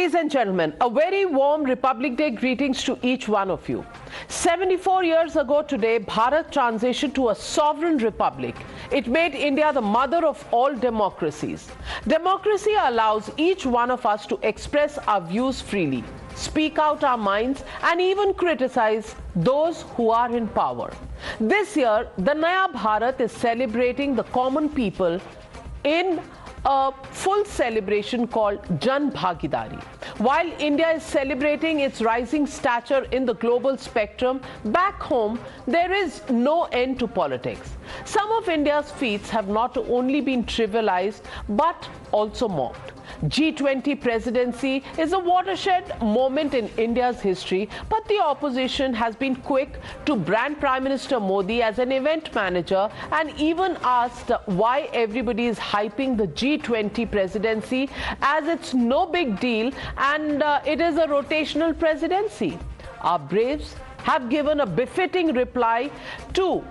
Ladies and gentlemen, a very warm Republic Day greetings to each one of you. 74 years ago today, Bharat transitioned to a sovereign republic. It made India the mother of all democracies. Democracy allows each one of us to express our views freely, speak out our minds, and even criticize those who are in power. This year, the Naya Bharat is celebrating the common people in a full celebration called Jan Bhagidari. While India is celebrating its rising stature in the global spectrum, back home there is no end to politics. Some of India's feats have not only been trivialized but also mocked. G20 presidency is a watershed moment in India's history, but the opposition has been quick to brand Prime Minister Modi as an event manager and even asked why everybody is hyping the G20 presidency as it's no big deal and it is a rotational presidency. Our braves have given a befitting reply to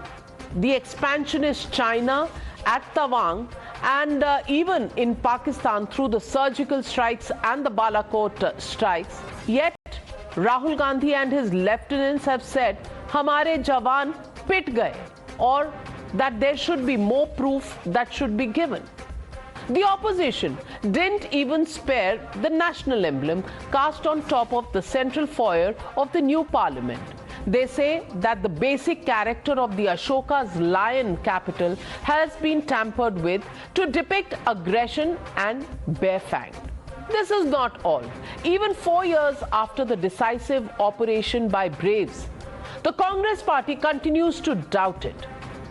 the expansionist China at Tawang and even in Pakistan through the surgical strikes and the Balakot strikes. Yet Rahul Gandhi and his lieutenants have said, Humare jawan pitt gaye, or that there should be more proof that should be given. The opposition didn't even spare the national emblem cast on top of the central foyer of the new parliament. They say that the basic character of the Ashoka's lion capital has been tampered with to depict aggression and bare-fanged. This is not all. Even 4 years after the decisive operation by Braves, the Congress party continues to doubt it.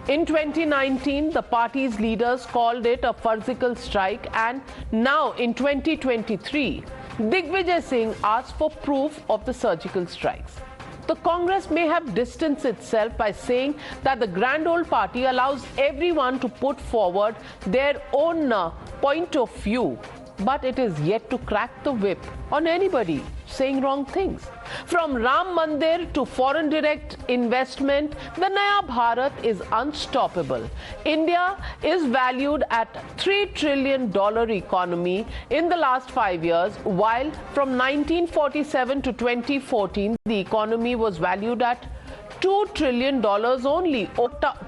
In 2019, the party's leaders called it a farcical strike, and now in 2023, Digvijay Singh asked for proof of the surgical strikes. The Congress may have distanced itself by saying that the grand old party allows everyone to put forward their own point of view, but it is yet to crack the whip on anybody saying wrong things. From Ram Mandir to foreign direct investment, the Naya Bharat is unstoppable. India is valued at $3 trillion economy in the last 5 years, while from 1947 to 2014, the economy was valued at $2 trillion only.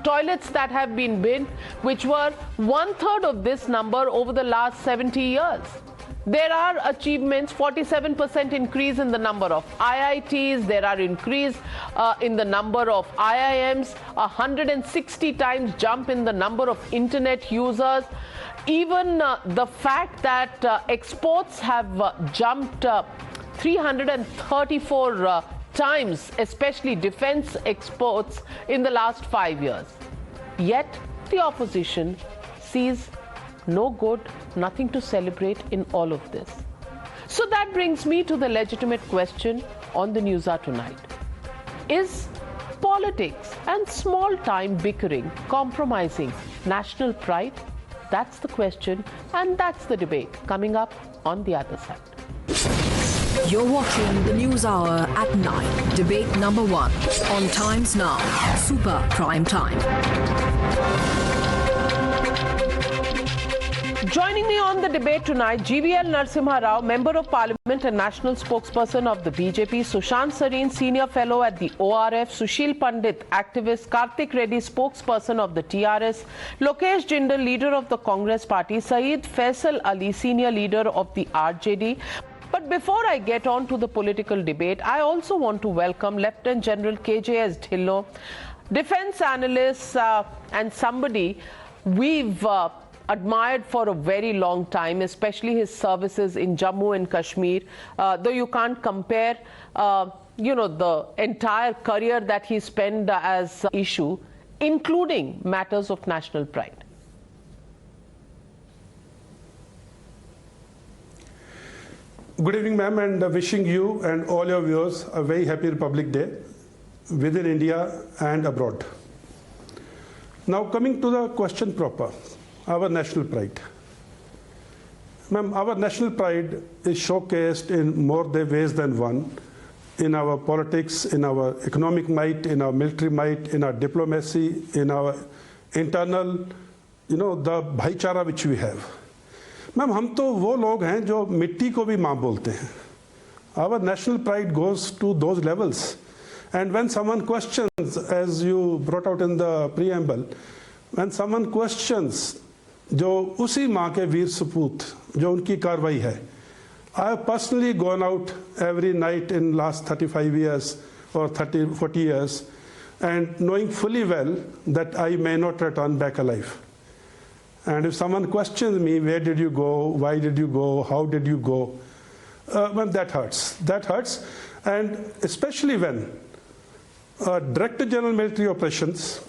Toilets that have been built, which were 1/3 of this number over the last 70 years. There are achievements, 47% increase in the number of IITs, there are increase in the number of IIMs, 160 times jump in the number of internet users. Even the fact that exports have jumped 334 times, especially defense exports in the last 5 years. Yet the opposition sees no good, nothing to celebrate in all of this. So that brings me to the legitimate question on the Newshour tonight. Is politics and small-time bickering compromising national pride? That's the question, and that's the debate coming up on the other side. You're watching the Newshour at 9, debate number 1, on Times Now, Super Prime Time. Joining me on the debate tonight, GVL Narasimha Rao, Member of Parliament and National Spokesperson of the BJP, Sushant Sareen, Senior Fellow at the ORF, Sushil Pandit, activist, Karthik Reddy, Spokesperson of the TRS, Lokesh Jindal, Leader of the Congress Party, Saeed Faisal Ali, Senior Leader of the RJD. But before I get on to the political debate, I also want to welcome Lieutenant General KJS Dhillon, defense analyst and somebody we've admired for a very long time, especially his services in Jammu and Kashmir. Though you can't compare, the entire career that he spent as issue, including matters of national pride. Good evening, ma'am, and wishing you and all your viewers a very happy Republic Day within India and abroad. Now, coming to the question proper, our national pride. Ma'am, our national pride is showcased in more ways than one, in our politics, in our economic might, in our military might, in our diplomacy, in our internal, the bhaichara which we have. Ma'am हम तो वो लोग हैं जो मिट्टी को भी माँ बोलते हैं. Our national pride goes to those levels. And when someone questions, as you brought out in the preamble, when someone questions जो उसी माँ के वीर सपूत जो उनकी कार्रवाई है, I have personally gone out every night in last 35 years or 40 years and knowing fully well that I may not return back alive. And if someone questions me, where did you go, why did you go, how did you go, well, that hurts. That hurts, and especially when Director General Military Operations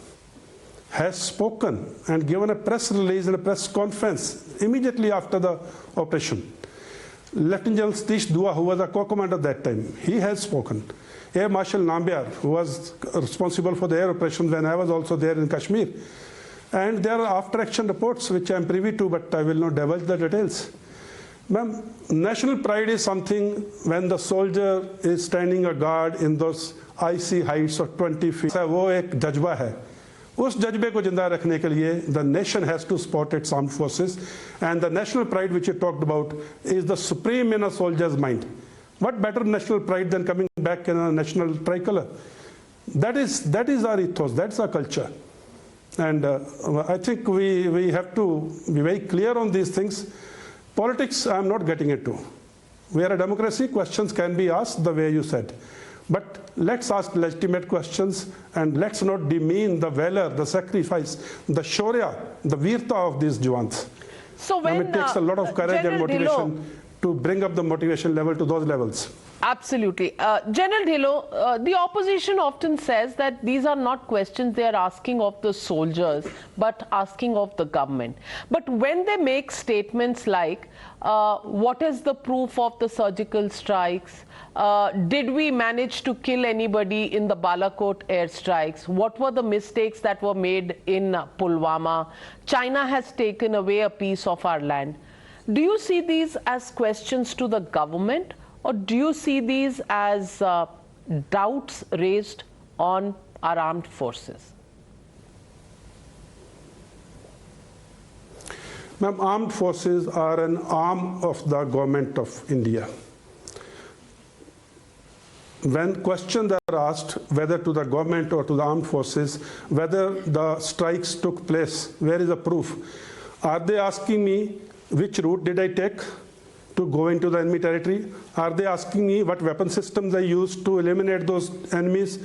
has spoken and given a press release and a press conference immediately after the operation. Lieutenant General Satish Dua, who was a co-commander at that time, he has spoken. Air Marshal Nambiar, who was responsible for the air operations when I was also there in Kashmir. And there are after-action reports which I am privy to, but I will not divulge the details. Ma'am, national pride is something when the soldier is standing a guard in those icy heights of 20 feet. वो एक जज्बा है. उस जज्बे को जिंदा रखने के लिए the nation has to support its armed forces, and the national pride which you talked about is the supreme in a soldier's mind. What better national pride than coming back in a national tricolor? That is our ethos, that's our culture. And I think we have to be very clear on these things. Politics, I am not getting into. We are a democracy, questions can be asked the way you said. But let's ask legitimate questions, and let's not demean the valor, the sacrifice, the shaurya, the veerta of these jawans. So when it takes a lot of courage General and motivation Dhillon, to bring up the motivation level to those levels. Absolutely. General Dhillon, the opposition often says that these are not questions they are asking of the soldiers, but asking of the government. But when they make statements like, what is the proof of the surgical strikes? Did we manage to kill anybody in the Balakot airstrikes? What were the mistakes that were made in Pulwama? China has taken away a piece of our land. Do you see these as questions to the government, or do you see these as doubts raised on our armed forces? Ma'am, armed forces are an arm of the government of India. When questions are asked, whether to the government or to the armed forces, whether the strikes took place, where is the proof? Are they asking me which route did I take to go into the enemy territory? Are they asking me what weapon systems I used to eliminate those enemies?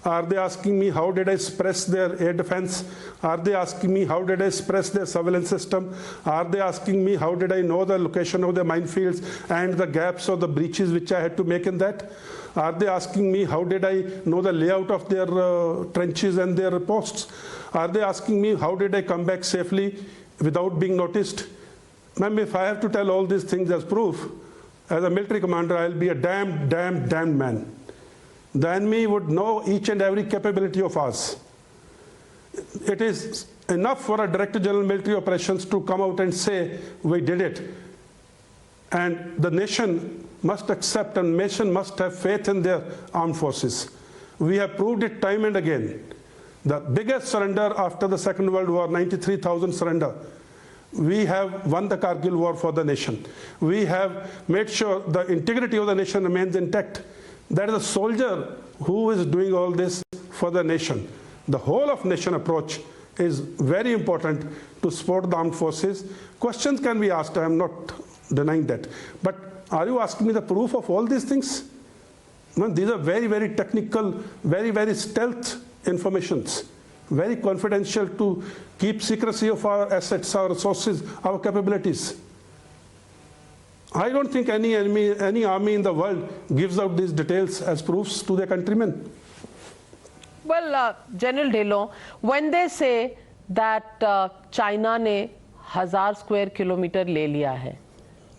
Are they asking me how did I suppress their air defense? Are they asking me how did I suppress their surveillance system? Are they asking me how did I know the location of the minefields and the gaps or the breaches which I had to make in that? Are they asking me how did I know the layout of their trenches and their posts? Are they asking me how did I come back safely without being noticed? Ma'am, if I have to tell all these things as proof, as a military commander, I'll be a damned man. The enemy would know each and every capability of ours. It is enough for a Director General Military Operations to come out and say, we did it. And the nation must accept, and nation must have faith in their armed forces. We have proved it time and again. The biggest surrender after the Second World War, 93,000 surrender. We have won the Kargil war for the nation. We have made sure the integrity of the nation remains intact. That is a soldier who is doing all this for the nation. The whole of nation approach is very important to support the armed forces. Questions can be asked, I am not denying that. But are you asking me the proof of all these things? No, these are very, very technical, very, very stealth informations. Very confidential to keep secrecy of our assets, our resources, our capabilities. I don't think any army in the world gives out these details as proofs to their countrymen. Well, General Dhillon, when they say that China ne 1000 square kilometer le liya hai,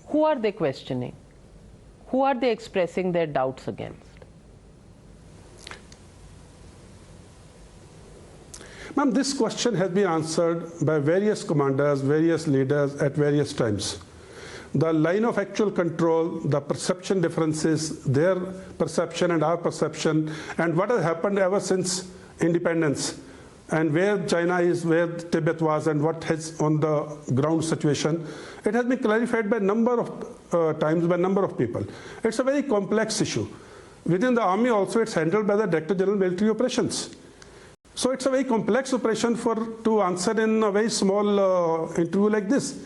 who are they questioning? Who are they expressing their doubts against? Ma'am, this question has been answered by various commanders, various leaders at various times. The line of actual control, the perception differences, their perception and our perception, and what has happened ever since independence and where China is, where Tibet was, and what has on the ground situation. It has been clarified by a number of times by a number of people. It's a very complex issue. Within the army also, it's handled by the Director General Military Operations. So it's a very complex operation to answer in a very small interview like this.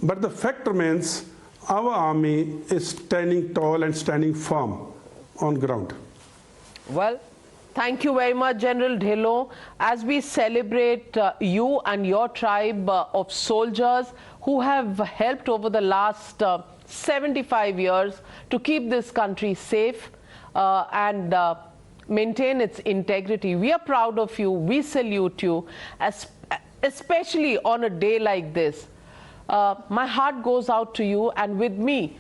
But the fact remains, our army is standing tall and standing firm on ground. Well, thank you very much, General Dhillon. As we celebrate you and your tribe of soldiers who have helped over the last 75 years to keep this country safe and maintain its integrity. We are proud of you. We salute you, especially on a day like this. My heart goes out to you, and with me,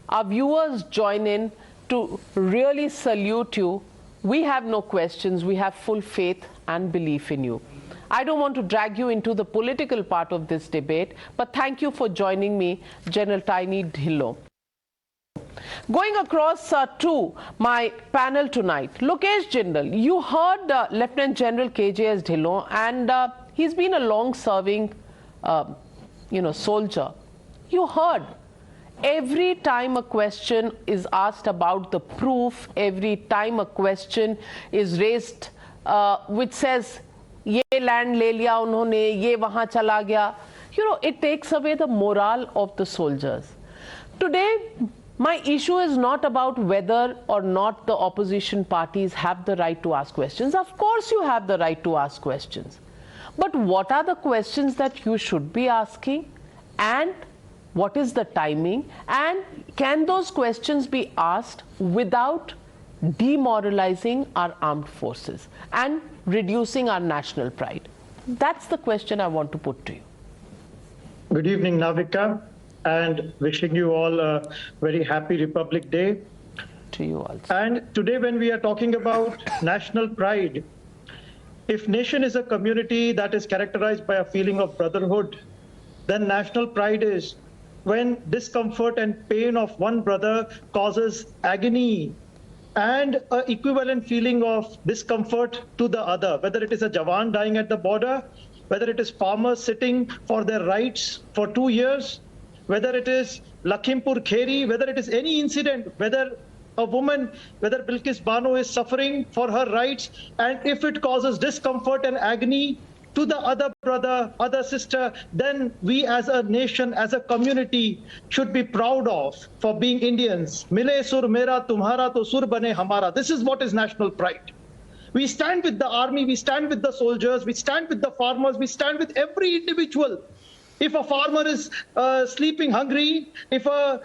our viewers join in to really salute you. We have no questions. We have full faith and belief in you. I don't want to drag you into the political part of this debate, but thank you for joining me, General Tiny Dhillon. Going across to my panel tonight, Lokesh Jindal, you heard Lieutenant General KJS Dhillon, and he's been a long-serving, soldier. You heard. Every time a question is asked about the proof, every time a question is raised which says, ye land le liya unhone, ye wahan chala gaya, it takes away the morale of the soldiers. Today, my issue is not about whether or not the opposition parties have the right to ask questions. Of course you have the right to ask questions. But what are the questions that you should be asking? And what is the timing? And can those questions be asked without demoralizing our armed forces and reducing our national pride? That's the question I want to put to you. Good evening, Navika, and wishing you all a very happy Republic Day. To you also. And today when we are talking about national pride, if nation is a community that is characterized by a feeling of brotherhood, then national pride is when discomfort and pain of one brother causes agony and an equivalent feeling of discomfort to the other, whether it is a jawan dying at the border, whether it is farmers sitting for their rights for 2 years, whether it is Lakhimpur Kheri, whether it is any incident, whether a woman, whether Bilkis Bano is suffering for her rights, and if it causes discomfort and agony to the other brother, other sister, then we as a nation, as a community, should be proud of for being Indians. Mile sur mera, tumhara to sur bane hamara. This is what is national pride. We stand with the army, we stand with the soldiers, we stand with the farmers, we stand with every individual. If a farmer is sleeping hungry, if a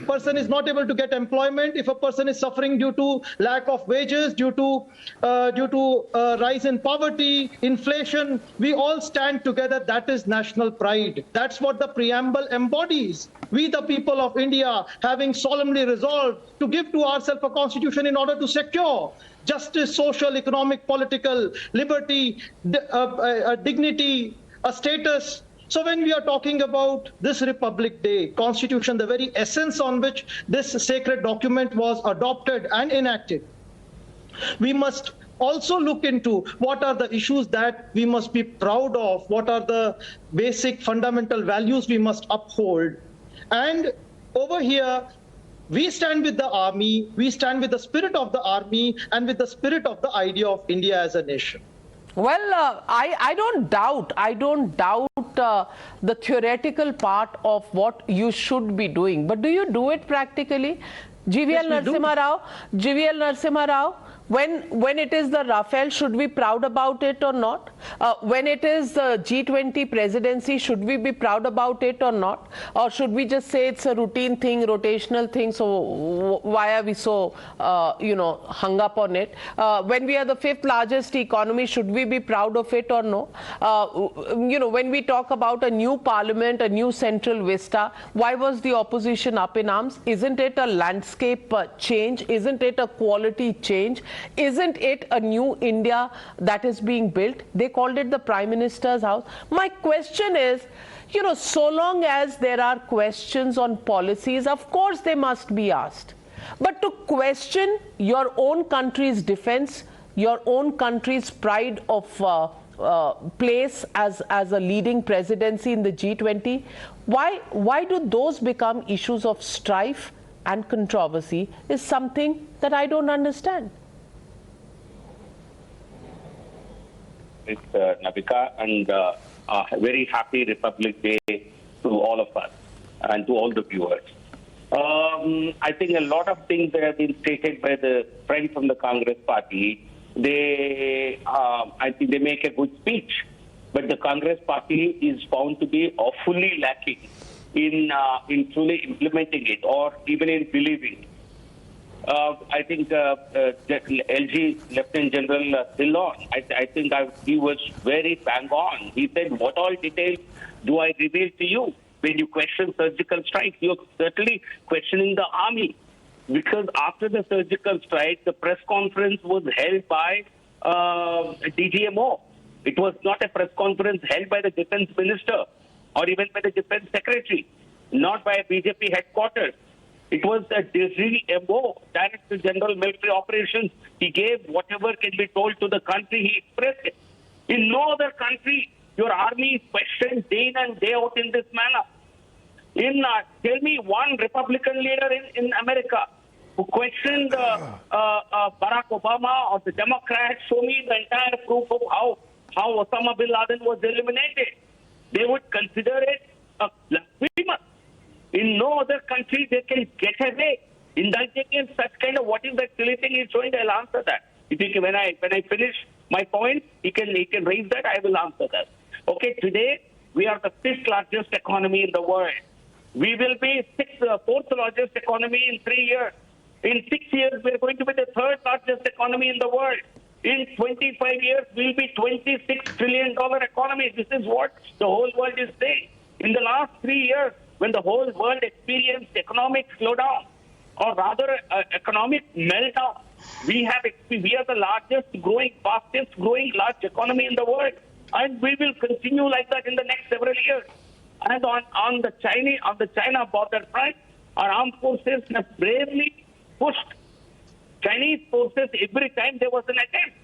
person is not able to get employment, if a person is suffering due to lack of wages, due to rise in poverty, inflation, we all stand together. That is national pride. That's what the preamble embodies. We, the people of India, having solemnly resolved to give to ourselves a constitution in order to secure justice, social, economic, political, liberty, dignity, a status. So when we are talking about this Republic Day, Constitution, the very essence on which this sacred document was adopted and enacted, we must also look into what are the issues that we must be proud of, what are the basic fundamental values we must uphold. And over here, we stand with the army, we stand with the spirit of the army and with the spirit of the idea of India as a nation. Well, I don't doubt the theoretical part of what you should be doing, but do you do it practically? GVL Narasimha Rao, when it is the Rafale, should we be proud about it or not? When it is the G20 presidency, should we be proud about it or not? Or should we just say it's a routine thing, rotational thing, so why are we so, hung up on it? When we are the 5th largest economy, should we be proud of it or no? When we talk about a new parliament, a new central vista, why was the opposition up in arms? Isn't it a landscape change? Isn't it a quality change? Isn't it a new India that is being built? They called it the Prime Minister's house. My question is, so long as there are questions on policies, of course they must be asked. But to question your own country's defense, your own country's pride of place as a leading presidency in the G20? Why do those become issues of strife and controversy is something that I don't understand. It's Navika, and a very happy Republic Day to all of us and to all the viewers. I think a lot of things that have been stated by the friends from the Congress Party, I think they make a good speech, but the Congress Party is found to be awfully lacking in truly implementing it or even in believing. I think LG Lieutenant General Dhillon, I think he was very bang on. He said, what all details do I reveal to you? When you question surgical strikes, you're certainly questioning the army. Because after the surgical strike, the press conference was held by DGMO. It was not a press conference held by the defense minister or even by the defense secretary, not by a BJP headquarters. It was a DGMO, Director General Military Operations. He gave whatever can be told to the country, he expressed it. In no other country, your army is questioned day in and day out in this manner. Tell me one Republican leader in America who questioned Barack Obama or the Democrats. Show me the entire proof of how Osama bin Laden was eliminated. They would consider it a blasphemous. In no other country they can get away indulging in such kind of what is that silly thing he's showing. I'll answer that. When I finish my point, he can raise that. I will answer that. Okay, today we are the 5th largest economy in the world. We will be 4th largest economy in 3 years. In 6 years, we are going to be the 3rd largest economy in the world. In 25 years, we will be $26 trillion economy. This is what the whole world is saying. In the last 3 years, when the whole world experienced economic slowdown, or rather economic meltdown, we are the largest growing, fastest growing large economy in the world. And we will continue like that in the next several years. And on the China border front, our armed forces have bravely pushed Chinese forces every time there was an attempt.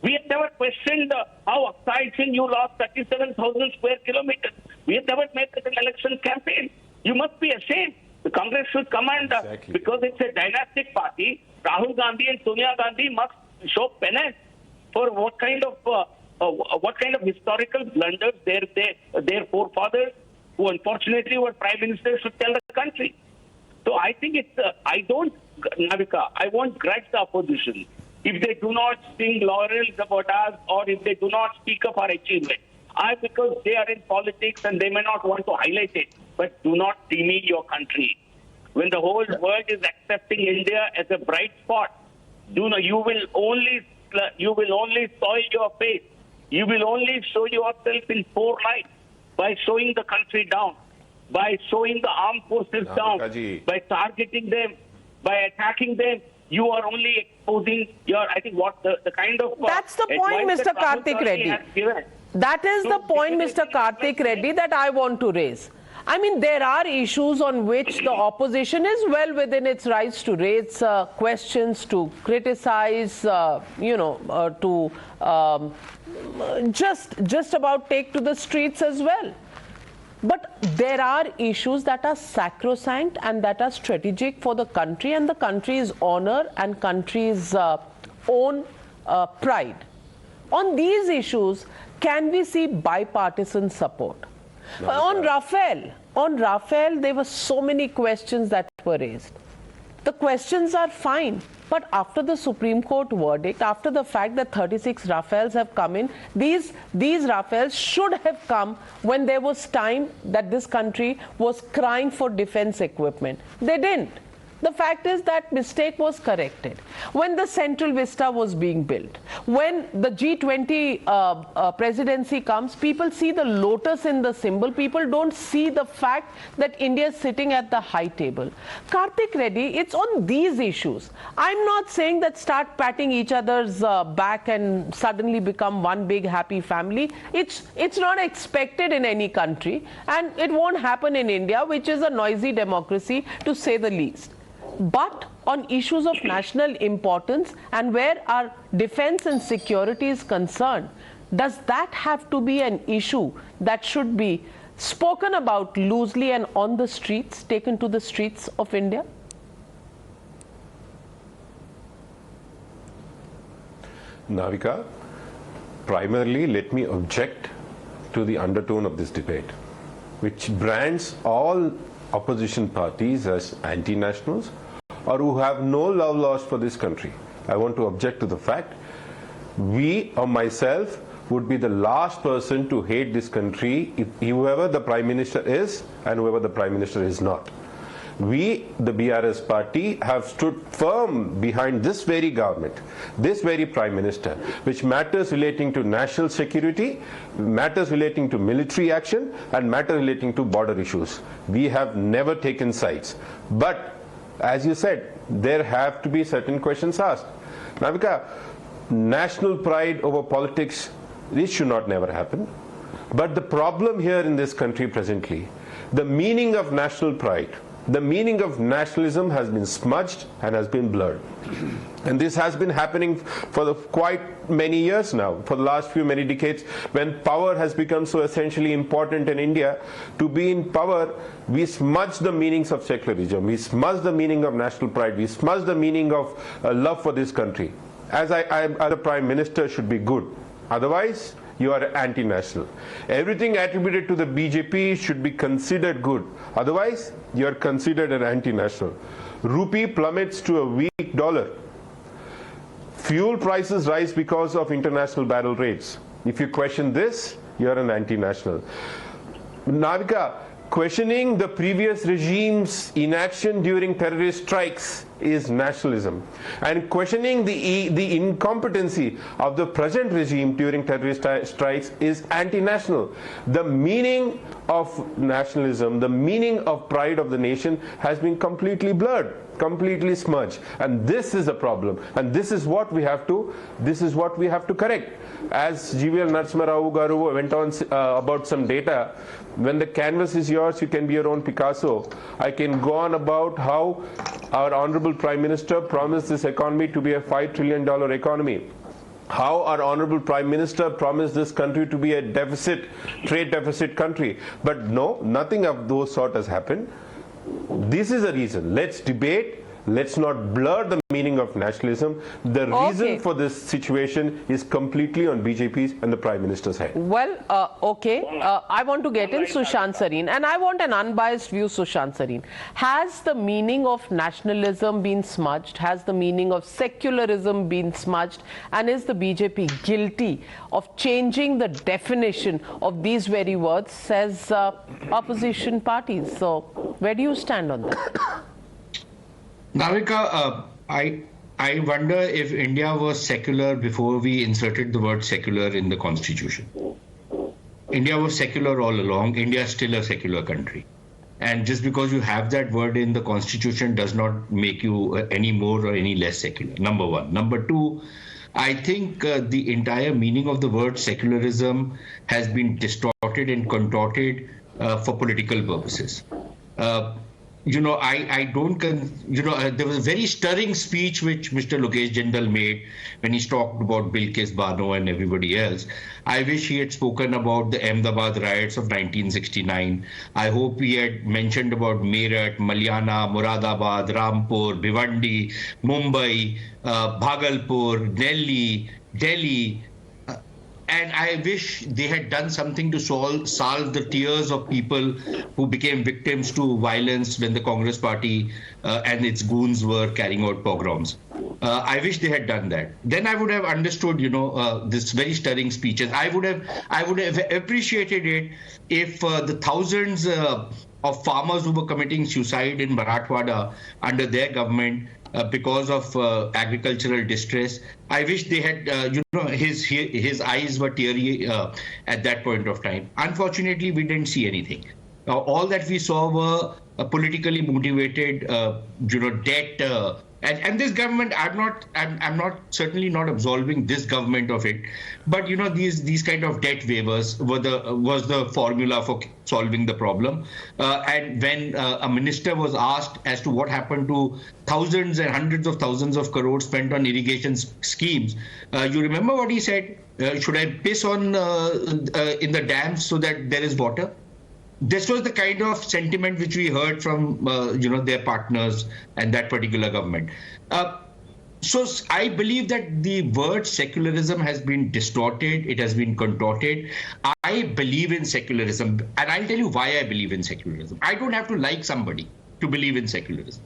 We have never questioned how exciting you lost 37,000 square kilometers. We have never made it an election campaign. You must be ashamed. The Congress should command, because it's a dynastic party, Rahul Gandhi and Sonia Gandhi must show penance for what kind of historical blunders their forefathers, who unfortunately were prime ministers, should tell the country. So I think Navika, I won't grudge the opposition if they do not sing laurels about us or if they do not speak of our achievement. Because they are in politics and they may not want to highlight it, but do not demean your country. When the whole world is accepting India as a bright spot, you will only soil your face. You will only show yourself in poor light by showing the country down, by showing the armed forces down, by targeting them, by attacking them. You are only exposing the kind of... That's the point, Mr. Karthik Reddy. That is the point, Mr. Karthik Reddy, that I want to raise. I mean, there are issues on which the opposition is well within its rights to raise questions, to criticize, to just about take to the streets as well. But there are issues that are sacrosanct and that are strategic for the country and the country's honor and country's own pride. On these issues, can we see bipartisan support? On Rafale, there were so many questions that were raised. The questions are fine, but after the Supreme Court verdict, after the fact that 36 Rafales have come in, these Rafales should have come when there was time that this country was crying for defense equipment. They didn't. The fact is that mistake was corrected. When the Central Vista was being built, when the G20 presidency comes, people see the lotus in the symbol. People don't see the fact that India is sitting at the high table. Karthik Reddy, it's on these issues. I'm not saying that start patting each other's back and suddenly become one big happy family. It's not expected in any country, and it won't happen in India, which is a noisy democracy, to say the least. But on issues of national importance and where our defense and security is concerned, Does that have to be an issue that should be spoken about loosely and on the streets, taken to the streets of India? Navika, primarily let me object to the undertone of this debate, which brands all opposition parties as anti-nationals or who have no love lost for this country. I want to object to the fact we or myself would be the last person to hate this country, if whoever the Prime Minister is and whoever the Prime Minister is not. We, the BRS party, have stood firm behind this very government, this very Prime Minister, which matters relating to national security, matters relating to military action, and matters relating to border issues. We have never taken sides. But, as you said, there have to be certain questions asked. Navika, national pride over politics, this should not never happen. But the problem here in this country presently, the meaning of national pride, the meaning of nationalism has been smudged and has been blurred. And this has been happening for quite many years now, for the last many decades, when power has become so essentially important in India. To be in power, we smudge the meanings of secularism, we smudge the meaning of national pride, we smudge the meaning of love for this country. As a Prime Minister should be good. Otherwise, you are anti-national. Everything attributed to the BJP should be considered good. Otherwise, you are considered an anti-national. Rupee plummets to a weak dollar. Fuel prices rise because of international barrel rates. If you question this, you are an anti-national. Navika, questioning the previous regime's inaction during terrorist strikes is nationalism, and questioning the incompetency of the present regime during terrorist strikes is anti-national. The meaning of nationalism, the meaning of pride of the nation has been completely blurred, completely smudged, and this is a problem, and this is what we have to correct. As GVL Narasimha Rao Garu went on about some data, when the canvas is yours, you can be your own Picasso. I can go on about how our Honorable Prime Minister promised this economy to be a $5 trillion economy. How our Honorable Prime Minister promised this country to be a trade deficit country. But no, nothing of those sort has happened. This is the reason. Let's debate. Let's not blur the meaning of nationalism. The reason for this situation is completely on BJP's and the Prime Minister's head. Well, I want to get in Sushant Sareen, and I want an unbiased view, Sushant Sareen. Has the meaning of nationalism been smudged? Has the meaning of secularism been smudged? And is the BJP guilty of changing the definition of these very words, says opposition parties? So, where do you stand on that? Navika, I wonder if India was secular before we inserted the word secular in the constitution. India was secular all along. India is still a secular country. And just because you have that word in the constitution does not make you any more or any less secular, number one. Number two, I think the entire meaning of the word secularism has been distorted and contorted for political purposes. I don't, there was a very stirring speech which Mr. Lokesh Jindal made when he talked about Bilkis Bano and everybody else. I wish he had spoken about the Ahmedabad riots of 1969. I hope he had mentioned about Meerut, Malyana, Moradabad, Rampur, Bhiwandi, Mumbai, Bhagalpur, Delhi. And I wish they had done something to solve the tears of people who became victims to violence when the Congress party and its goons were carrying out pogroms. I wish they had done that. Then I would have understood, this very stirring speeches. I would have appreciated it if the thousands of farmers who were committing suicide in Marathwada under their government because of agricultural distress. I wish they had, his eyes were teary at that point of time. Unfortunately, we didn't see anything. All that we saw were politically motivated, debt And this government, I'm not certainly not absolving this government of it, but these kind of debt waivers was the formula for solving the problem. And when a minister was asked as to what happened to thousands and hundreds of thousands of crores spent on irrigation schemes, you remember what he said? Should I piss on in the dams so that there is water? This was the kind of sentiment which we heard from their partners and that particular government. So I believe that the word secularism has been distorted. It has been contorted. I believe in secularism, and I'll tell you why I believe in secularism. I don't have to like somebody to believe in secularism.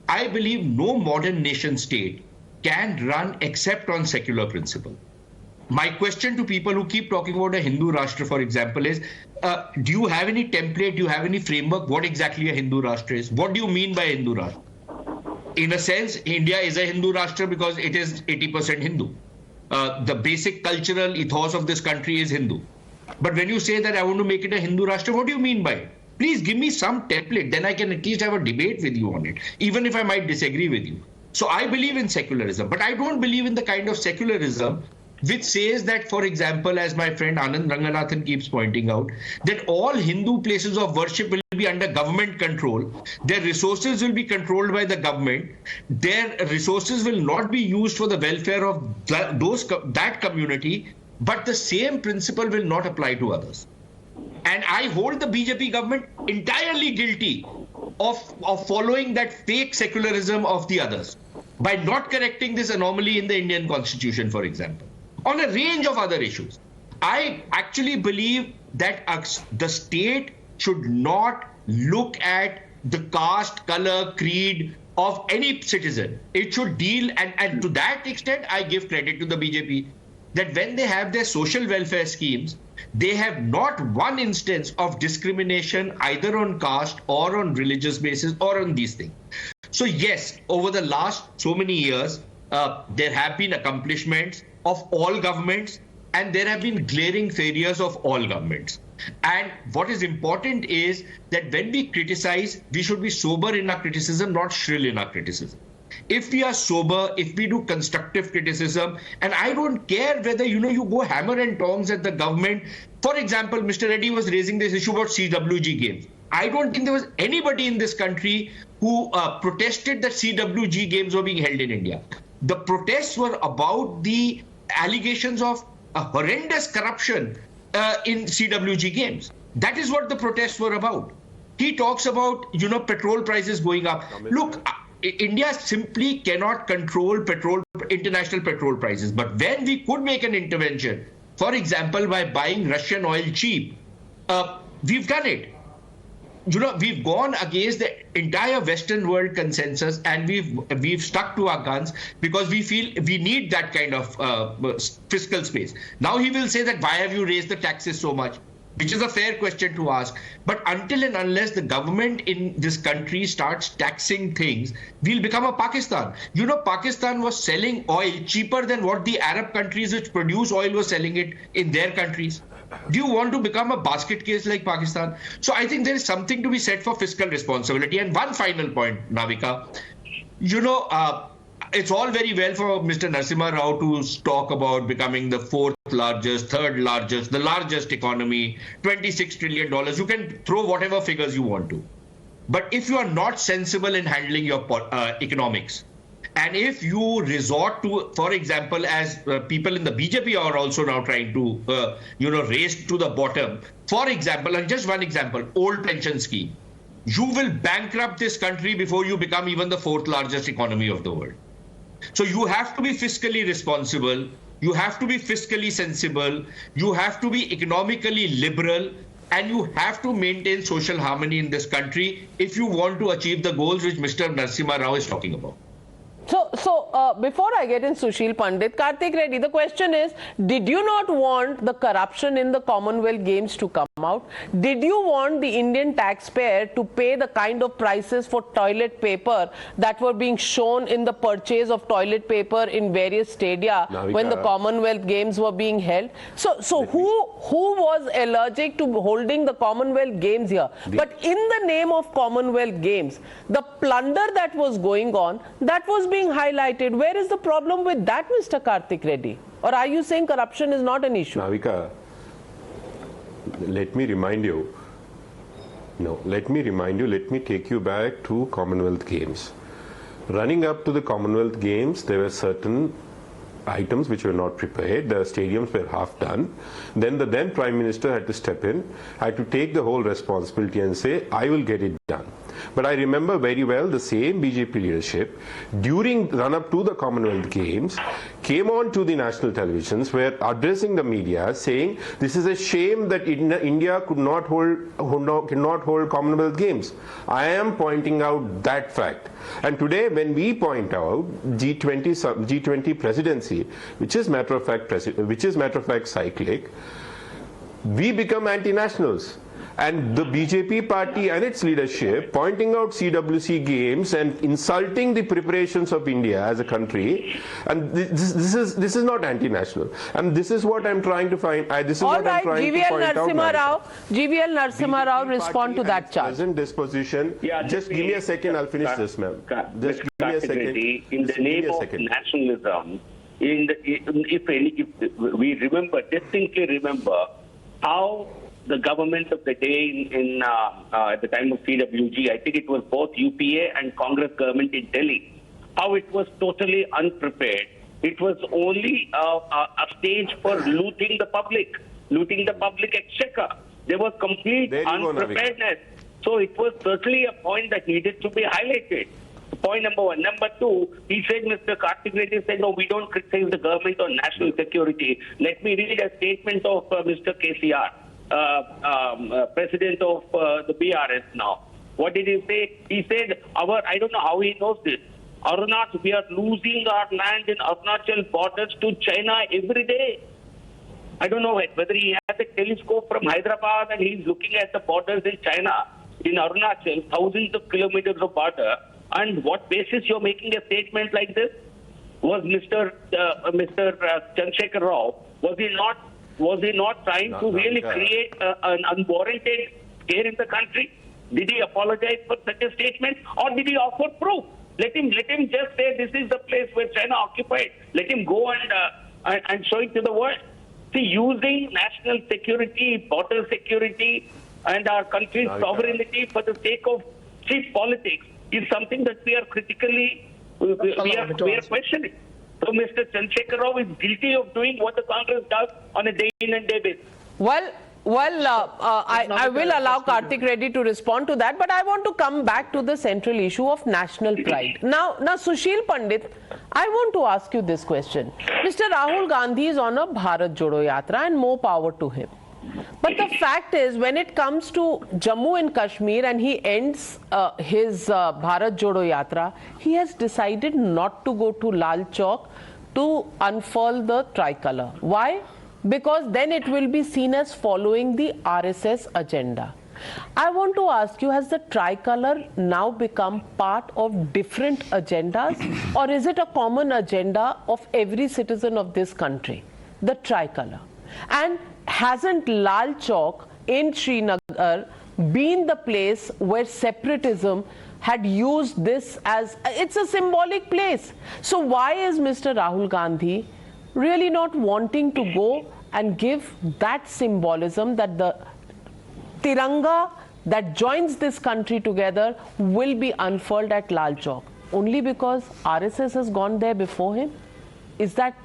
I believe no modern nation state can run except on secular principle. My question to people who keep talking about a Hindu Rashtra, for example, is, do you have any template, do you have any framework, what exactly a Hindu Rashtra is? What do you mean by Hindu Rashtra? In a sense, India is a Hindu Rashtra because it is 80% Hindu. The basic cultural ethos of this country is Hindu. But when you say that I want to make it a Hindu Rashtra, what do you mean by it? Please give me some template, then I can at least have a debate with you on it, even if I might disagree with you. So I believe in secularism, but I don't believe in the kind of secularism which says that, for example, as my friend Anand Ranganathan keeps pointing out, that all Hindu places of worship will be under government control. Their resources will be controlled by the government. Their resources will not be used for the welfare of that community, but the same principle will not apply to others. And I hold the BJP government entirely guilty of following that fake secularism of the others by not correcting this anomaly in the Indian Constitution, for example, on a range of other issues. I actually believe that the state should not look at the caste, color, creed of any citizen. It should deal, and to that extent, I give credit to the BJP, that when they have their social welfare schemes, they have not one instance of discrimination either on caste or on religious basis or on these things. So yes, over the last so many years, there have been accomplishments of all governments, and there have been glaring failures of all governments. And what is important is that when we criticize, we should be sober in our criticism, not shrill in our criticism. If we are sober, if we do constructive criticism, and I don't care whether, you go hammer and tongs at the government. For example, Mr. Reddy was raising this issue about CWG games. I don't think there was anybody in this country who protested that CWG games were being held in India. The protests were about the allegations of a horrendous corruption in CWG games. That is what the protests were about. He talks about, petrol prices going up. Look, India simply cannot control international petrol prices. But when we could make an intervention, for example, by buying Russian oil cheap, we've done it. We've gone against the entire Western world consensus, and we've stuck to our guns because we feel we need that kind of fiscal space. Now he will say that, why have you raised the taxes so much? Which is a fair question to ask. But until and unless the government in this country starts taxing things, we'll become a Pakistan. Pakistan was selling oil cheaper than what the Arab countries which produce oil were selling it in their countries. Do you want to become a basket case like Pakistan? So I think there is something to be said for fiscal responsibility. And one final point, Navika, it's all very well for Mr. Narasimha Rao to talk about becoming the fourth largest, third largest, the largest economy, $26 trillion. You can throw whatever figures you want to. But if you are not sensible in handling your economics, and if you resort to, for example, as people in the BJP are also now trying to, race to the bottom, for example, and just one example, old pension scheme, you will bankrupt this country before you become even the fourth largest economy of the world. So you have to be fiscally responsible, you have to be fiscally sensible, you have to be economically liberal, and you have to maintain social harmony in this country if you want to achieve the goals which Mr. Narasimha Rao is talking about. So before I get in Sushil Pandit, Karthik Reddy, the question is, did you not want the corruption in the Commonwealth Games to come out? Did you want the Indian taxpayer to pay the kind of prices for toilet paper that were being shown in the purchase of toilet paper in various stadia when the Commonwealth Games were being held? So who was allergic to holding the Commonwealth Games here? But in the name of Commonwealth Games, the plunder that was going on, that was being being highlighted. Where is the problem with that, Mr. Karthik Reddy? Or are you saying corruption is not an issue? Navika, let me remind you. No, let me take you back to Commonwealth Games. Running up to the Commonwealth Games, there were certain items which were not prepared. The stadiums were half done. Then the then Prime Minister had to step in, had to take the whole responsibility and say, I will get it done. But I remember very well the same BJP leadership during run-up to the Commonwealth Games came on to the national televisions, were addressing the media saying this is a shame that India cannot hold Commonwealth Games. I am pointing out that fact. And today when we point out G20 presidency, which is matter of fact cyclic, we become anti-nationals. And the BJP party and its leadership pointing out CWC games and insulting the preparations of India as a country, and this is not anti-national. And this is what I'm trying to find. All right, GVL Narasimha Rao, respond to that charge. Present disposition. Yeah, just give me a second. I'll finish this, ma'am. Just give me a second. In the name of nationalism, if we remember, distinctly remember how the government of the day at the time of CWG, I think it was both UPA and Congress government in Delhi, how it was totally unprepared. It was only a stage for looting the public exchequer. There was complete unpreparedness. So it was certainly a point that needed to be highlighted. Point number one. Number two, he said, Mr. Karthik Reddy said, no, we don't criticize the government on national security. Let me read a statement of Mr. KCR. President of the BRS now. What did he say? He said, I don't know how he knows this. Arunachal, we are losing our land in Arunachal borders to China every day. I don't know whether he has a telescope from Hyderabad and he's looking at the borders in China, in Arunachal, thousands of kilometers of border. And what basis you're making a statement like this? Was Mr. Chandrasekhar Rao, was he not trying to really create an unwarranted scare in the country? Did he apologize for such a statement, or did he offer proof? Let him just say this is the place where China occupied. Let him go and show it to the world. See, using national security, border security, and our country's sovereignty for the sake of cheap politics is something that we are critically we are questioning. So Mr. Chandrasekhar Rao is guilty of doing what the Congress does on a day-in and day-basis. Well, I will allow Karthik Reddy to respond to that, but I want to come back to the central issue of national pride. Now, Sushil Pandit, I want to ask you this question. Mr. Rahul Gandhi is on a Bharat Jodo Yatra, and more power to him. But the fact is, when it comes to Jammu and Kashmir and he ends his Bharat Jodo Yatra, he has decided not to go to Lal Chowk to unfurl the tricolour. Why? Because then it will be seen as following the RSS agenda. I want to ask you, has the tricolour now become part of different agendas, or is it a common agenda of every citizen of this country, the tricolour? And hasn't Lal Chowk in Srinagar been the place where separatism had used this as, it's a symbolic place. So why is Mr. Rahul Gandhi really not wanting to go and give that symbolism that the Tiranga that joins this country together will be unfurled at Lal Chowk? Only because RSS has gone there before him? Is that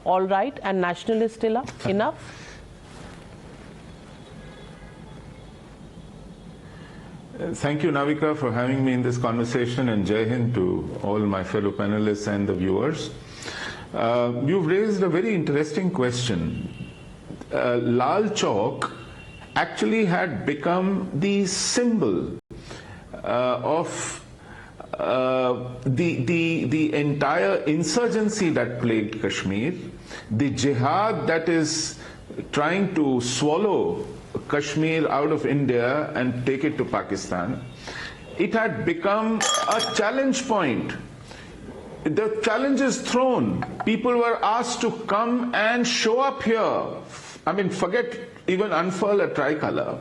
all right and nationalist enough? Thank you, Navika, for having me in this conversation, and Jai Hind to all my fellow panelists and the viewers. You've raised a very interesting question. Lal Chowk actually had become the symbol of the entire insurgency that plagued Kashmir, the jihad that is trying to swallow Kashmir out of India and take it to Pakistan. It had become a challenge point. The challenge is thrown. People were asked to come and show up here. I mean, forget even unfurl a tricolour.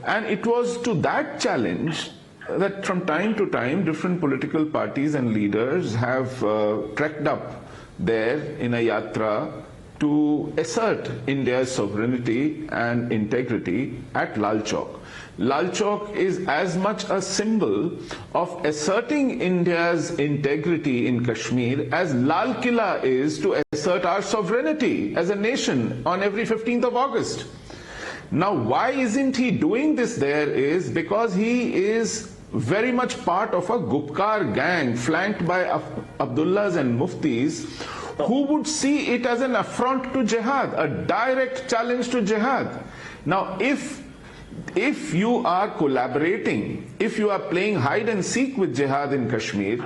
And it was to that challenge that from time to time, different political parties and leaders have trekked up there in a yatra to assert India's sovereignty and integrity at Lal Chowk. Lal Chowk is as much a symbol of asserting India's integrity in Kashmir as Lal Killa is to assert our sovereignty as a nation on every 15th of August. Now, why isn't he doing this there is because he is very much part of a Gupkar gang flanked by Abdullahs and Muftis who would see it as an affront to jihad, a direct challenge to jihad. Now, if you are collaborating, if you are playing hide and seek with jihad in Kashmir,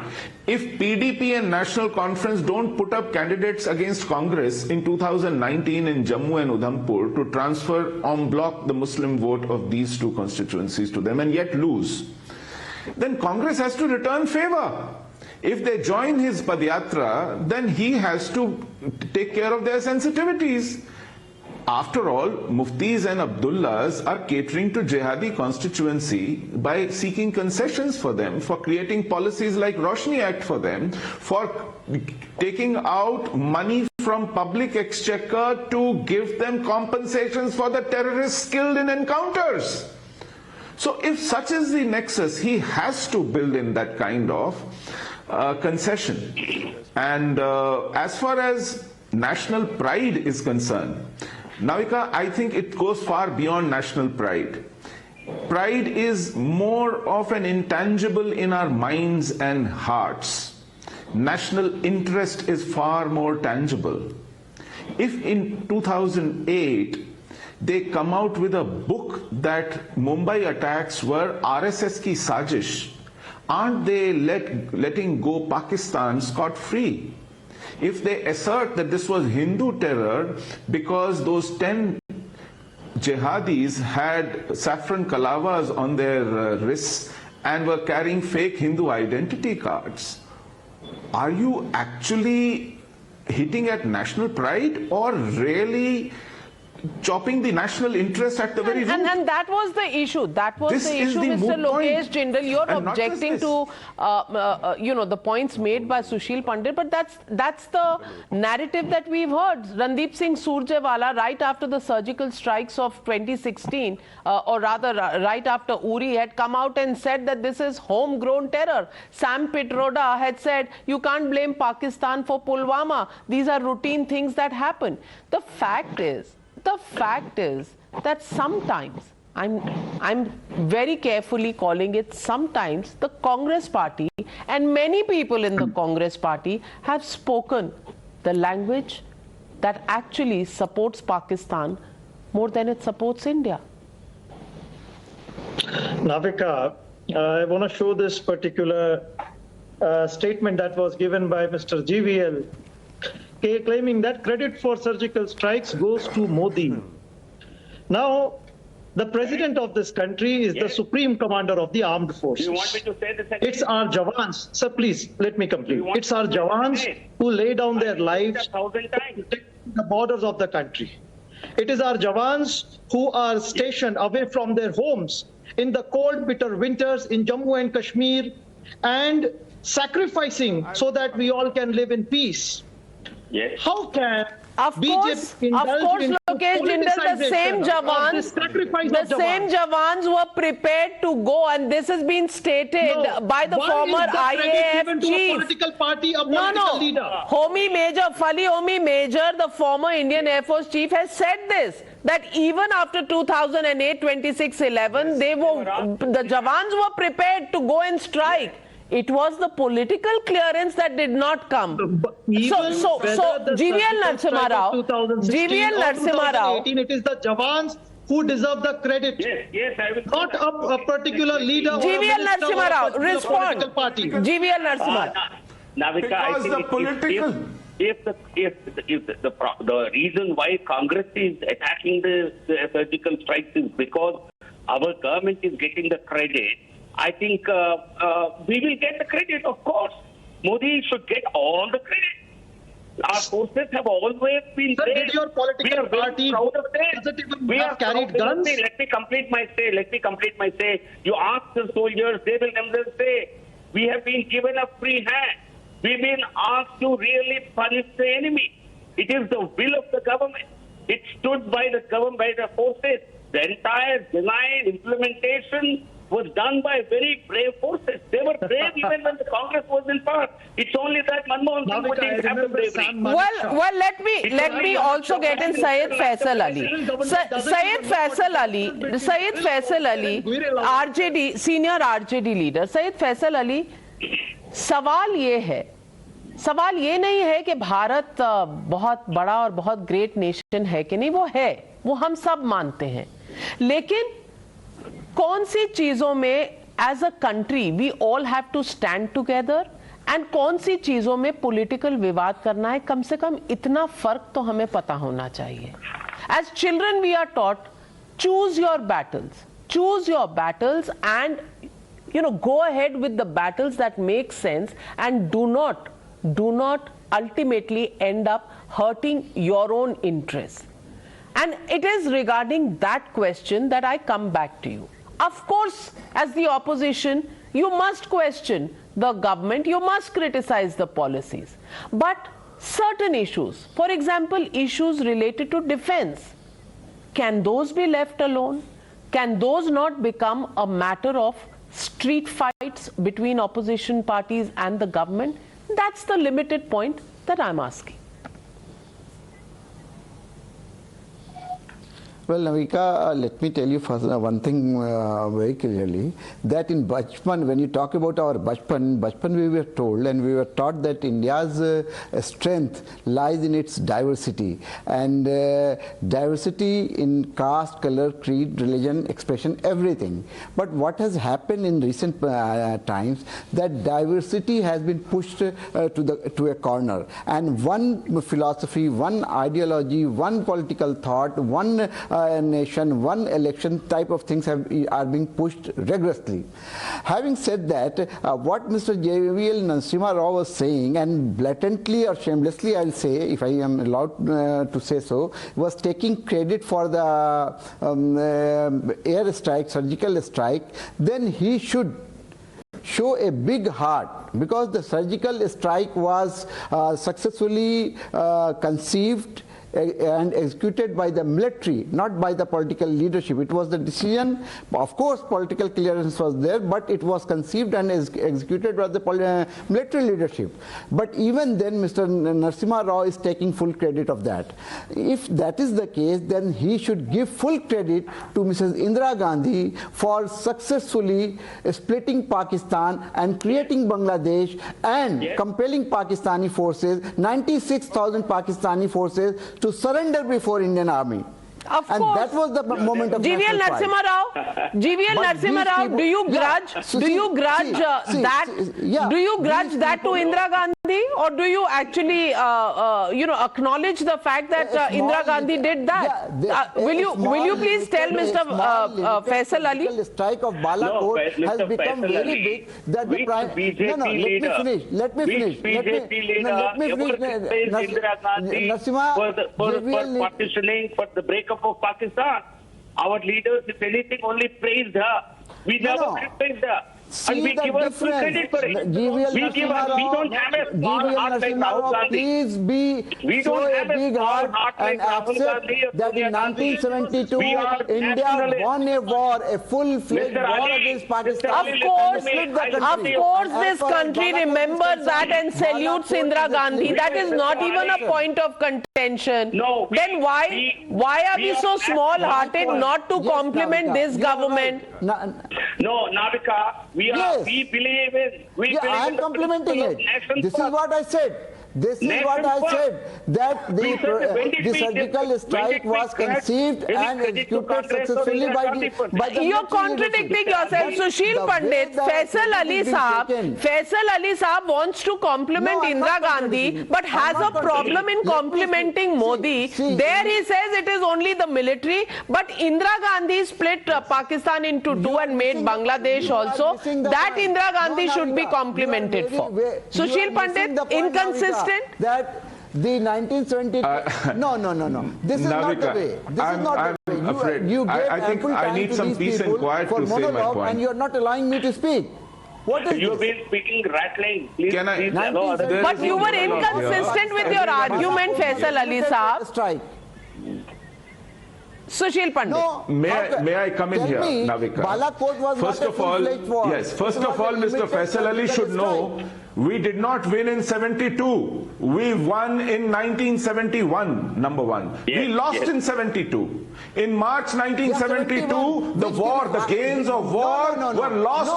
if PDP and National Conference don't put up candidates against Congress in 2019 in Jammu and Udhampur to transfer en bloc the Muslim vote of these two constituencies to them and yet lose, then Congress has to return favor. If they join his Padyatra, then he has to take care of their sensitivities. After all, Muftis and Abdullahs are catering to jihadi constituency by seeking concessions for them, for creating policies like Roshni Act for them, for taking out money from public exchequer to give them compensations for the terrorists killed in encounters. So if such is the nexus, he has to build in that kind of concession. And as far as national pride is concerned, Navika, I think it goes far beyond national pride. Pride is more of an intangible in our minds and hearts. National interest is far more tangible. If in 2008 they come out with a book that Mumbai attacks were RSS ki sajish, aren't they letting go Pakistan scot-free? If they assert that this was Hindu terror because those 10 jihadis had saffron kalawas on their wrists and were carrying fake Hindu identity cards, are you actually hitting at national pride or really chopping the national interest at the very root? And that was the issue. That was the issue, Mr. Lokesh Jindal. You're objecting to, the points made by Sushil Pandit, but that's the narrative that we've heard. Randeep Singh Surjewala, right after the surgical strikes of 2016, or rather right after Uri, had come out and said that this is homegrown terror. Sam Pitroda had said, you can't blame Pakistan for Pulwama. These are routine things that happen. The fact is that sometimes, I'm very carefully calling it sometimes, the Congress party and many people in the Congress party have spoken the language that actually supports Pakistan more than it supports India. Navika, I want to show this particular statement that was given by Mr. GVL, claiming that credit for surgical strikes goes to Modi. Now, the president of this country is the supreme commander of the armed forces. You want me to say this again? It's our jawans. Sir, please, let me complete. It's our jawans who lay down their lives to protect the borders of the country. It is our jawans who are stationed away from their homes in the cold, bitter winters in Jammu and Kashmir and sacrificing so that we all can live in peace. Yes. How can Of course, Lokesh Jindal, the same jawans were prepared to go, and this has been stated by the former IAF chief. Leader? Fali Homi Major, the former Indian Air Force chief, has said this, that even after 2008, 26/11, the jawans were prepared to go and strike. It was the political clearance that did not come. So GVL Narasimha Rao, it is the jawans who deserve the credit. Yes, I will. Not a particular leader or a GVL minister Narasimha Rao, or a respond. political party. GVL Narasimha. Navika, I think if the reason why Congress is attacking the surgical strikes is because our government is getting the credit, I think we will get the credit, of course. Modi should get all the credit. Our forces have always been Sir, brave. did your political We are very party proud of them. does it even We have are carried proud of guns? them. Let me complete my say. You ask the soldiers, they will themselves say, we have been given a free hand. We've been asked to really punish the enemy. It is the will of the government. It stood by the government, by the forces. The entire design, implementation was done by very brave forces. They were brave even when the Congress was in power. It's only that Manmohan Singh Navika, I didn't have the remember bravery. Sam Well, let me also get in Syed Faisal Ali. Syed Faisal Ali, RJD, senior RJD leader. Syed Faisal Ali, सवाल ये नहीं है कि भारत बहुत बड़ा और बहुत great nation है कि नहीं, वो हम सब मानते हैं, लेकिन कौन सी चीजों में as a country we all have to stand together and कौन सी चीजों में पॉलिटिकल विवाद करना है, कम से कम इतना फर्क तो हमें पता होना चाहिए. As children we are taught, choose your battles and go ahead with the battles that make sense and do not ultimately end up hurting your own interests. And it is regarding that question that I come back to you. Of course, as the opposition, you must question the government, you must criticize the policies. But certain issues, for example, issues related to defense, can those be left alone? Can those not become a matter of street fights between opposition parties and the government? That's the limited point that I'm asking. Well, Navika, let me tell you first one thing very clearly, that in Bachpan, when you talk about our Bachpan we were told and we were taught that India's strength lies in its diversity, and diversity in caste, color, creed, religion, expression, everything. But what has happened in recent times, that diversity has been pushed to a corner, and one philosophy, one ideology, one political thought, one nation, one election type of things are being pushed rigorously. Having said that, what Mr. JVL Narasimha Rao was saying, and blatantly or shamelessly I'll say, if I am allowed to say so, was taking credit for the air strike, surgical strike, then he should show a big heart, because the surgical strike was successfully conceived and executed by the military, not by the political leadership. It was the decision, of course political clearance was there, but it was conceived and executed by the military leadership. But even then Mr. Narasimha Rao is taking full credit of that. If that is the case, then he should give full credit to Mrs. Indira Gandhi for successfully splitting Pakistan and creating Bangladesh and compelling Pakistani forces, 96,000 Pakistani forces, to surrender before Indian army. Of and course. that was the moment of GVL Narasimha Rao, do you grudge that to Indira Gandhi, or do you actually acknowledge the fact that Indira Gandhi did that? Will you please tell Mr. Faisal Ali? The strike of Balakot has become very big. That the prime. Let me finish. For partitioning, for the breakup of Pakistan. Our leaders, if anything, only praised her. We never criticized her. And we give her full credit for it. We don't have a small heart like Rahul Gandhi. Please show a big heart and accept that in 1972 India won a war, a full-fledged war against Pakistan. Of course, this country remembers that and salutes Indira Gandhi. That is not even a point of contention. No. Then why are we so small-hearted not to compliment this government? No, Navika. We believe in. I am complimenting it. This is what I said. That the surgical strike was conceived and executed successfully by the You're contradicting yourself, Sushil Pandit. Faisal Ali Saab wants to compliment Indira Gandhi, but has a problem in complimenting Modi. There he says it is only the military, but Indira Gandhi split Pakistan into two and made Bangladesh also. That Indira Gandhi should be complimented for. Sushil Pandit, inconsistent? The 1970. No. This is not the way. This is not the way. Afraid. You gave I think ample I time need to some these peace and people quiet for to say my monologue, point. and you are not allowing me to speak. What is You've this? been speaking rattling. Please, Can I- please allow other There But is you no were monologue here. inconsistent with your argument, Faisal Ali Saab. Strike. Sushil Pandit. No. May I come in Tell here, me, Navika? Balakot was First not a of all, full-fledged war. yes. First It of was all, a Mr. limited Faisal Ali should political know strike. we did not win in 72. We won in 1971. Number one. We lost in 72. In March 1972, the war, the gains of war were lost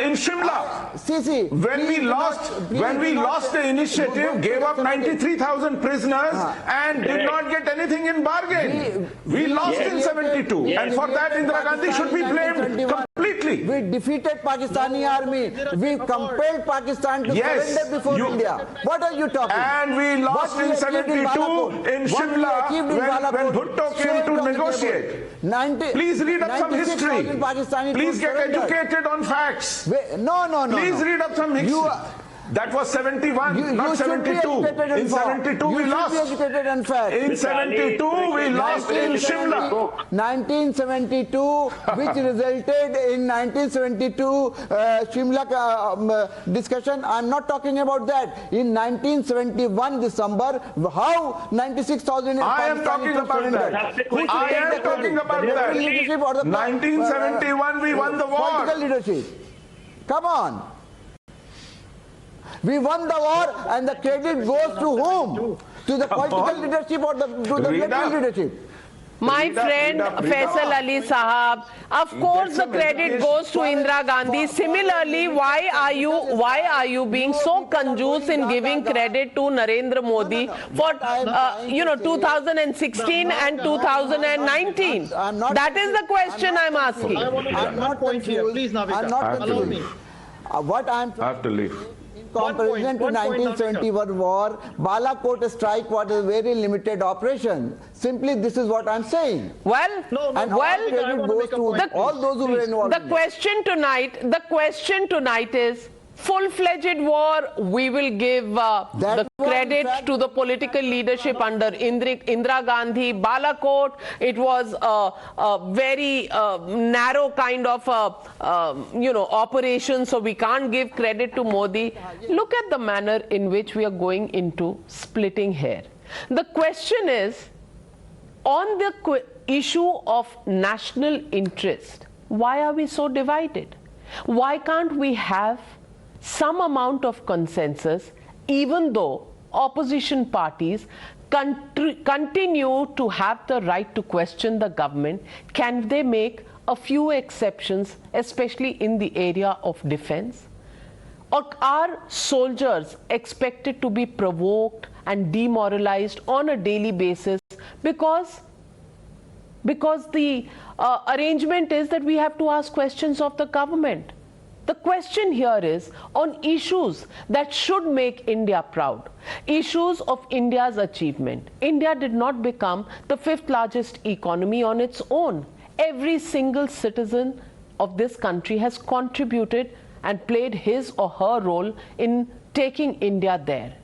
in Shimla. See, When we lost the initiative, gave up 93,000 prisoners and did not get anything in bargain. We lost in 72, and for that Indira Gandhi should be blamed completely. We defeated Pakistani army. We compelled Pakistan to surrender before India. What are you talking? And we lost in 72 in Shimla when Bhutto came to negotiate. Please read up some history. Please get educated on facts. No. Please read up some history. That was 71, not 72. In 72 we lost. In 72 we lost in Shimla. 1972, which resulted in 1972 Shimla discussion. I'm not talking about that. In 1971 December, how 96,000 I am talking about that. I am talking about that. 1971 we won the war. Political leadership. Come on. We won the war, and the credit goes to whom? To the political leadership or to the military leadership? My friend Faisal Ali Sahab, of course the credit goes to Indira Gandhi. Similarly, why are you being so conjuice in giving credit to Narendra Modi for 2016 and 2019? That is the question I'm asking. I'm not confused. Please, Navika, allow me. What I'm I have to leave. comparison to 1971 war, Balakot strike was a very limited operation. Simply, this is what I'm saying. Well, And all credit goes to all those who were involved. the question tonight is full-fledged war. We will give the credit to the political leadership under Indira Gandhi. Balakot, it was a very narrow kind of operation, so we can't give credit to Modi. Look at the manner in which we are going into splitting hair. The question is, on the issue of national interest, why are we so divided? Why can't we have some amount of consensus, even though opposition parties continue to have the right to question the government? Can they make a few exceptions, especially in the area of defense? Or are soldiers expected to be provoked and demoralized on a daily basis because the arrangement is that we have to ask questions of the government? The question here is on issues that should make India proud, issues of India's achievement. India did not become the 5th largest economy on its own. Every single citizen of this country has contributed and played his or her role in taking India there.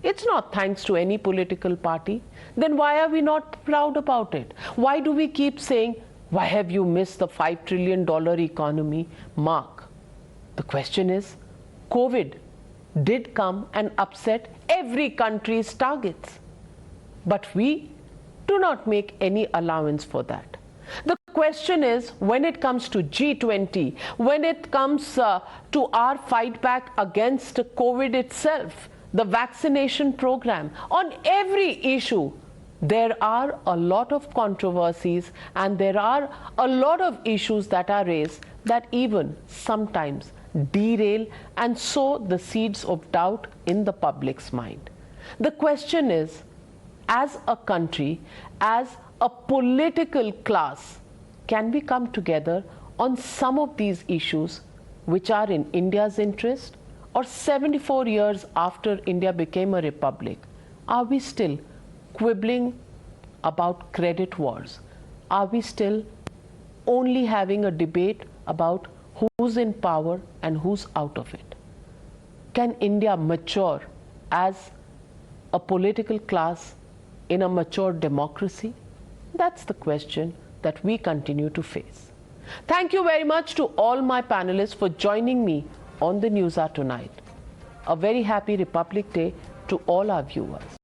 It's not thanks to any political party. Then why are we not proud about it? Why do we keep saying, why have you missed the $5 trillion economy mark? The question is, COVID did come and upset every country's targets. But we do not make any allowance for that. The question is, when it comes to G20, when it comes to our fight back against COVID itself, the vaccination program, on every issue, there are a lot of controversies and there are a lot of issues that are raised that even sometimes derail and sow the seeds of doubt in the public's mind. The question is, as a country, as a political class, can we come together on some of these issues which are in India's interest? Or 74 years after India became a republic, are we still quibbling about credit wars? Are we still only having a debate about who's in power and who's out of it? Can India mature as a political class in a mature democracy? That's the question that we continue to face. Thank you very much to all my panelists for joining me on the Newshour tonight. A very happy Republic Day to all our viewers.